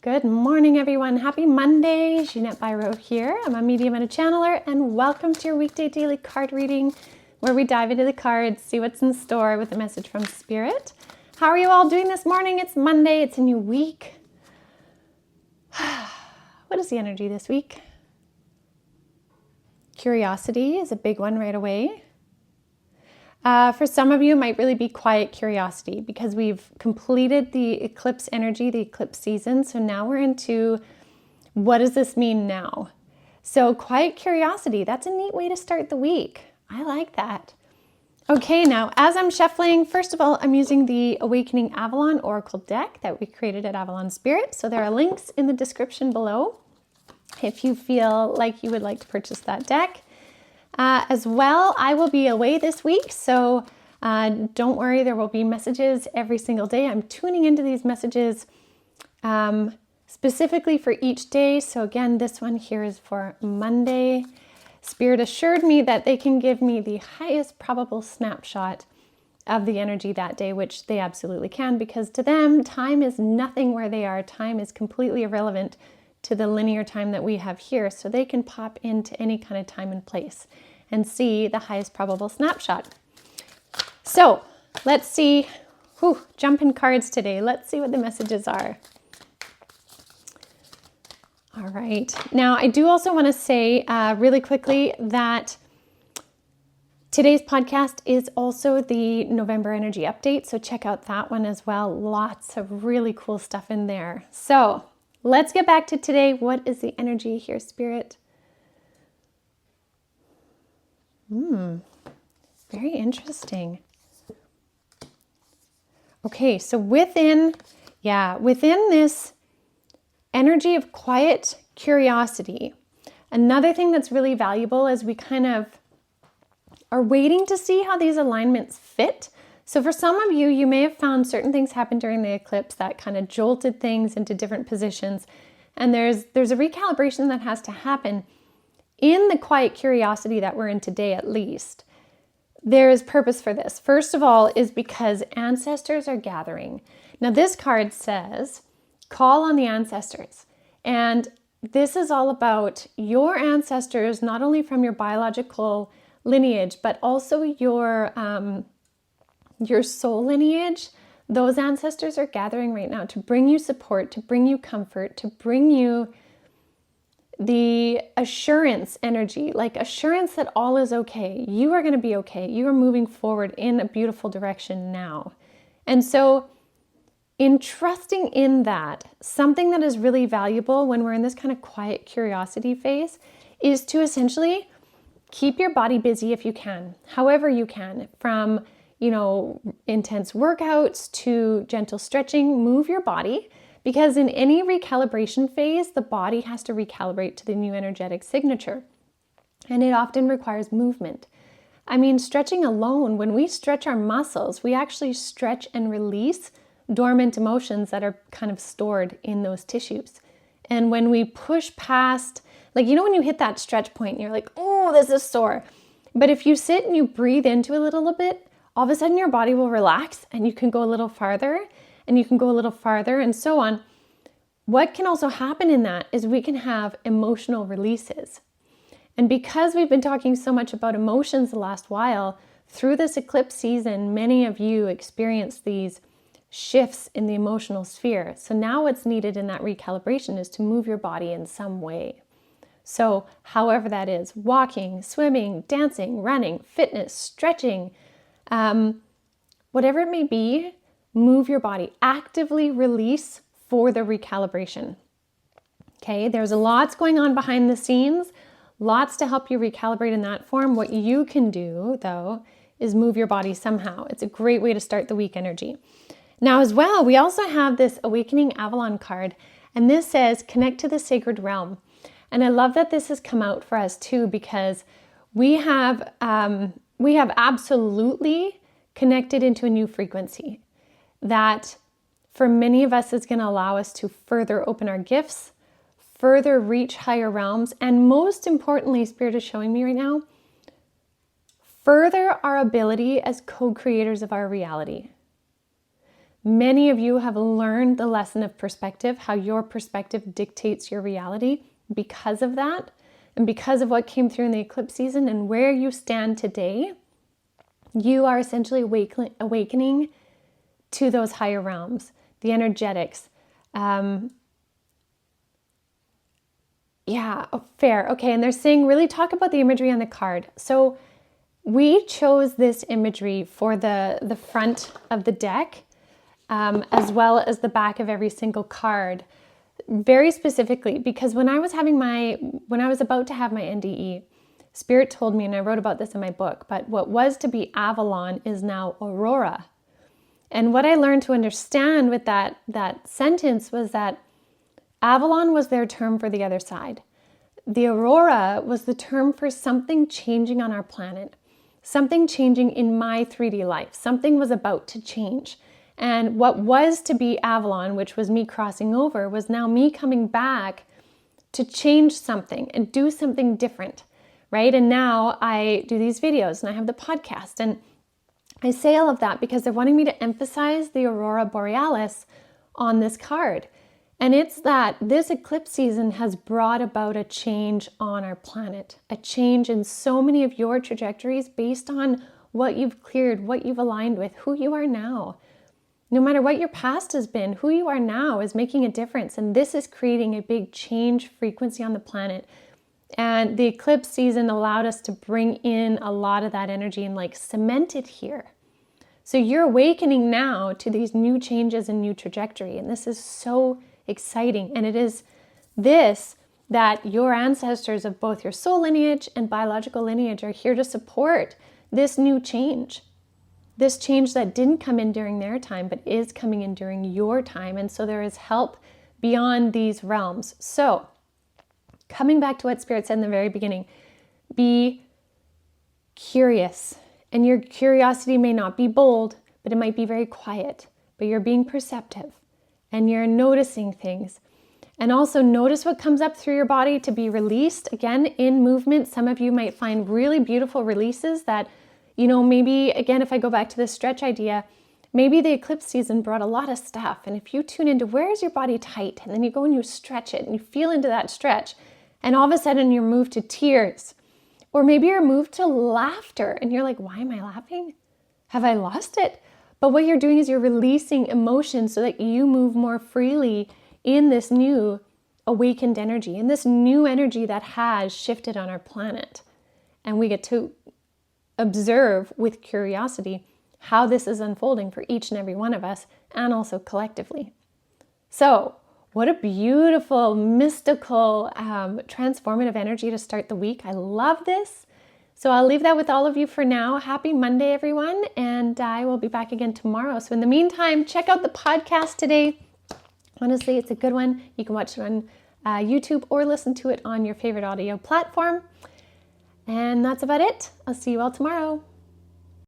Good morning, everyone. Happy Monday. Jeanette Byro here. I'm a medium and a channeler, and welcome to your weekday daily card reading where we dive into the cards, see what's in store with a message from Spirit. How are you all doing this morning? It's Monday. It's a new week. What is the energy this week? Curiosity is a big one right away. For some of you, it might really be quiet curiosity because we've completed the eclipse energy, the eclipse season. So now we're into what does this mean now? So quiet curiosity, that's a neat way to start the week. I like that. Okay, now as I'm shuffling, first of all, I'm using the Awakening Avalon Oracle deck that we created at Avalon Spirit. So there are links in the description below if you feel like you would like to purchase that deck. As well, I will be away this week, so don't worry, there will be messages every single day. I'm tuning into these messages specifically for each day. So again, this one here is for Monday. Spirit assured me that they can give me the highest probable snapshot of the energy that day, which they absolutely can, because to them, time is nothing where they are. Time is completely irrelevant to the linear time that we have here. So they can pop into any kind of time and place and see the highest probable snapshot. So let's see, jumping cards today. Let's see what the messages are. All right. Now I do also want to say really quickly that today's podcast is also the November energy update. So check out that one as well. Lots of really cool stuff in there. So let's get back to today. What is the energy here, Spirit? Very interesting. Okay, so within this energy of quiet curiosity, another thing that's really valuable is we kind of are waiting to see how these alignments fit. So for some of you, you may have found certain things happen during the eclipse that kind of jolted things into different positions. And there's a recalibration that has to happen in the quiet curiosity that we're in today, at least. There is purpose for this. First of all, is because ancestors are gathering. Now this card says, call on the ancestors. And this is all about your ancestors, not only from your biological lineage, but also your soul lineage. Those ancestors are gathering right now to bring you support, to bring you comfort, to bring you the assurance energy, like assurance that all is okay. You are going to be okay. You are moving forward in a beautiful direction now. And so in trusting in that, something that is really valuable when we're in this kind of quiet curiosity phase is to essentially keep your body busy if you can, however you can, from intense workouts to gentle stretching. Move your body, because in any recalibration phase, the body has to recalibrate to the new energetic signature. And it often requires movement. I mean, stretching alone, when we stretch our muscles, we actually stretch and release dormant emotions that are kind of stored in those tissues. And when we push past, when you hit that stretch point, you're like, oh, this is sore. But if you sit and you breathe into it a little bit, all of a sudden your body will relax and you can go a little farther and you can go a little farther and so on. What can also happen in that is we can have emotional releases. And because we've been talking so much about emotions the last while, through this eclipse season, many of you experience these shifts in the emotional sphere. So now what's needed in that recalibration is to move your body in some way. So however that is, walking, swimming, dancing, running, fitness, stretching, whatever it may be, move your body, actively release for the recalibration. Okay, there's lots going on behind the scenes, lots to help you recalibrate in that form. What you can do, though, is move your body somehow. It's a great way to start the week energy. Now, as well, we also have this Awakening Avalon card, and this says, connect to the sacred realm. And I love that this has come out for us too, because we have absolutely connected into a new frequency that for many of us is going to allow us to further open our gifts, further reach higher realms, and most importantly, Spirit is showing me right now, further our ability as co-creators of our reality. Many of you have learned the lesson of perspective, how your perspective dictates your reality because of that, and because of what came through in the eclipse season and where you stand today. You are essentially awakening to those higher realms, the energetics. Fair. Okay, and they're saying really talk about the imagery on the card. So we chose this imagery for the front of the deck, as well as the back of every single card, very specifically because when I was about to have my NDE, Spirit told me, and I wrote about this in my book, but what was to be Avalon is now Aurora. And what I learned to understand with that sentence was that Avalon was their term for the other side. The Aurora was the term for something changing on our planet, something changing in my 3D life. Something was about to change. And what was to be Avalon, which was me crossing over, was now me coming back to change something and do something different, right? And now I do these videos and I have the podcast, and I say all of that because they're wanting me to emphasize the Aurora Borealis on this card. And it's that this eclipse season has brought about a change on our planet, a change in so many of your trajectories based on what you've cleared, what you've aligned with, who you are now. No matter what your past has been, who you are now is making a difference. And this is creating a big change frequency on the planet. And the eclipse season allowed us to bring in a lot of that energy and like cement it here. So you're awakening now to these new changes and new trajectory. And this is so exciting. And it is this that your ancestors of both your soul lineage and biological lineage are here to support this new change. This change that didn't come in during their time, but is coming in during your time. And so there is help beyond these realms. So coming back to what Spirit said in the very beginning, be curious. And your curiosity may not be bold, but it might be very quiet. But you're being perceptive and you're noticing things. And also notice what comes up through your body to be released. Again, in movement, some of you might find really beautiful releases that, maybe, again, if I go back to this stretch idea, maybe the eclipse season brought a lot of stuff. And if you tune into where is your body tight, and then you go and you stretch it and you feel into that stretch, and all of a sudden you're moved to tears. Or maybe you're moved to laughter and you're like, why am I laughing? Have I lost it? But what you're doing is you're releasing emotion so that you move more freely in this new awakened energy, in this new energy that has shifted on our planet. And we get to observe with curiosity how this is unfolding for each and every one of us and also collectively. So what a beautiful, mystical, transformative energy to start the week. I love this. So I'll leave that with all of you for now. Happy Monday, everyone. And I will be back again tomorrow. So in the meantime, check out the podcast today. Honestly, it's a good one. You can watch it on YouTube or listen to it on your favorite audio platform. And that's about it. I'll see you all tomorrow.